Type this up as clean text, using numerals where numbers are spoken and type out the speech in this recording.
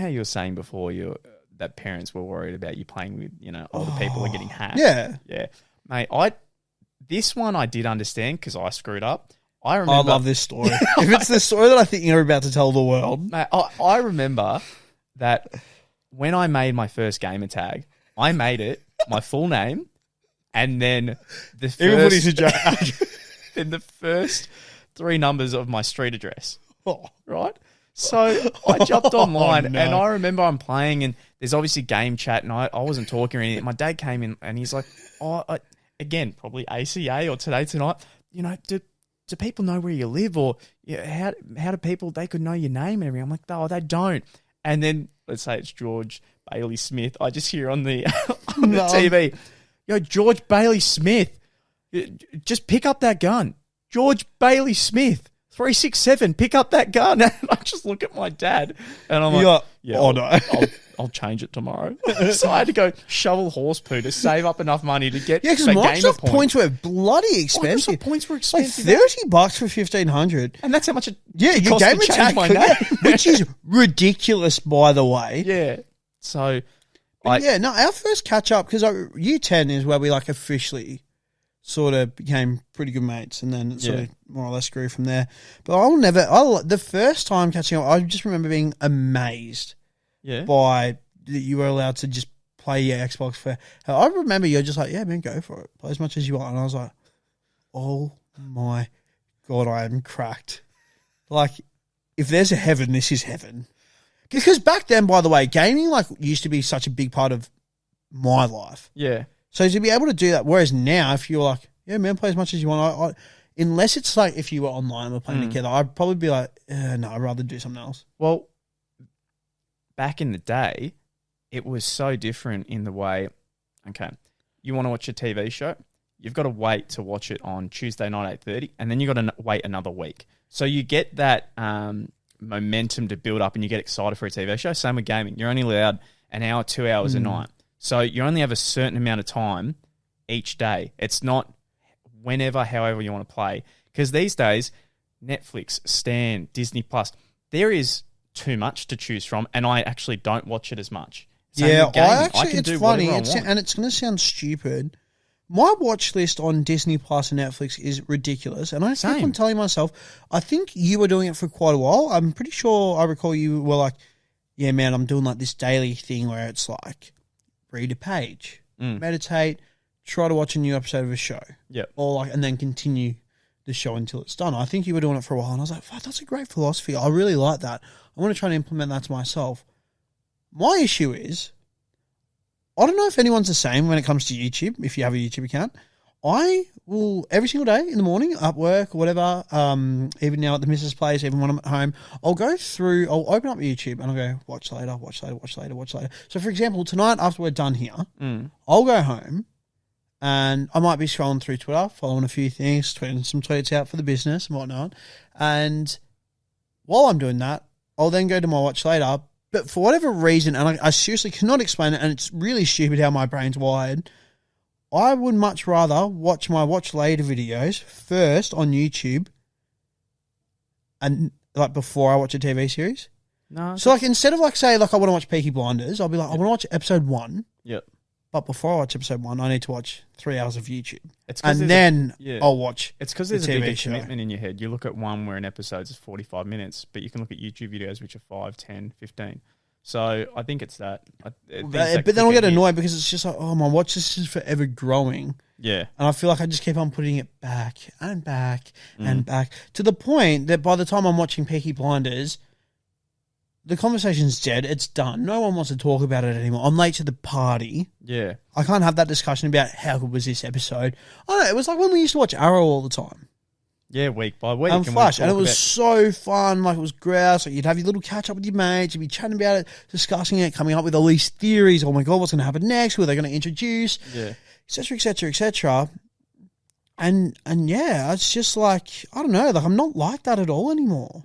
how you were saying before that parents were worried about you playing with, older people and getting hacked. Yeah. Yeah. Mate, this one I did understand because I screwed up. I remember. I love this story. If it's the story that I think you're about to tell the world. Mate, I remember that when I made my first gamer tag, I made it my full name and then Everybody's a joke. then the first 3 numbers of my street address. Oh. Right? So I jumped online no. and I remember I'm playing and there's obviously game chat and I wasn't talking or anything. My dad came in and he's like, again, probably ACA or Today Tonight, do people know where you live or how do people, they could know your name and everything? I'm like, no, they don't. And then let's say it's George Bailey Smith. I just hear on the on the TV, George Bailey Smith, just pick up that gun. George Bailey Smith. 367, pick up that gun. And I just look at my dad and I'm like, I'll change it tomorrow. So I had to go shovel horse poo to save up enough money to get because Microsoft points were bloody expensive. Microsoft points were expensive. Like $30 for 1,500. And that's how much it your cost game to change my name. which is ridiculous, by the way. Yeah. So, our first catch up, because year 10 is where we officially sort of became pretty good mates, and then it sort of more or less grew from there. But the first time catching up, I just remember being amazed by that you were allowed to just play your Xbox for. I remember you're just like, yeah, man, go for it, play as much as you want, and I was like, oh my God, I am cracked. Like, if there's a heaven, this is heaven. Because back then, by the way, gaming used to be such a big part of my life. Yeah. So to be able to do that, whereas now, if you're like, yeah, man, play as much as you want, unless it's like if you were online and we're playing together, I'd probably be like, no, I'd rather do something else. Well, back in the day, it was so different in the way, okay, you want to watch a TV show, you've got to wait to watch it on Tuesday night, 8:30, and then you've got to wait another week. So you get that momentum to build up and you get excited for a TV show. Same with gaming. You're only allowed an hour, 2 hours a night. So you only have a certain amount of time each day. It's not whenever, however you want to play. Because these days, Netflix, Stan, Disney Plus, there is too much to choose from, and I actually don't watch it as much. Same with gaming. It's funny, and it's going to sound stupid. My watch list on Disney Plus and Netflix is ridiculous, and I keep on telling myself, I think you were doing it for quite a while. I'm pretty sure I recall you were like, yeah, man, I'm doing this daily thing where it's like, read a page, meditate, try to watch a new episode of a show. Yep. Or and then continue the show until it's done. I think you were doing it for a while, and I was like, fuck, that's a great philosophy. I really like that. I want to try and implement that to myself. My issue is, I don't know if anyone's the same when it comes to YouTube, if you have a YouTube account. I will, every single day in the morning, at work or whatever, even now at the missus' place, even when I'm at home, I'll open up YouTube and I'll go, watch later. So, for example, tonight after we're done here, I'll go home and I might be scrolling through Twitter, following a few things, tweeting some tweets out for the business and whatnot. And while I'm doing that, I'll then go to my watch later. But for whatever reason, and I seriously cannot explain it, and it's really stupid how my brain's wired, I would much rather watch my watch later videos first on YouTube and before I watch a TV series. No. So instead of say I want to watch Peaky Blinders, I'll be like, I want to watch episode 1. Yep. But before I watch episode 1, I need to watch 3 hours of YouTube. I'll watch. It's because there's a bigger commitment in your head. You look at one where an episode is 45 minutes, but you can look at YouTube videos which are 5, 10, 15. So I think it's that. But then I'll get annoyed because it's just like, oh, my watch list is forever growing. Yeah. And I feel like I just keep on putting it back and back and back to the point that by the time I'm watching Peaky Blinders, the conversation's dead. It's done. No one wants to talk about it anymore. I'm late to the party. Yeah. I can't have that discussion about how good was this episode. I don't know. It was like when we used to watch Arrow all the time. Yeah, week by week. And Flash. And it was so fun. It was grouse. You'd have your little catch up with your mates. You'd be chatting about it, discussing it, coming up with all these theories. Oh my God, what's going to happen next? Who are they going to introduce? Yeah. Et cetera, et cetera, et cetera. And yeah, it's just I don't know. I'm not like that at all anymore.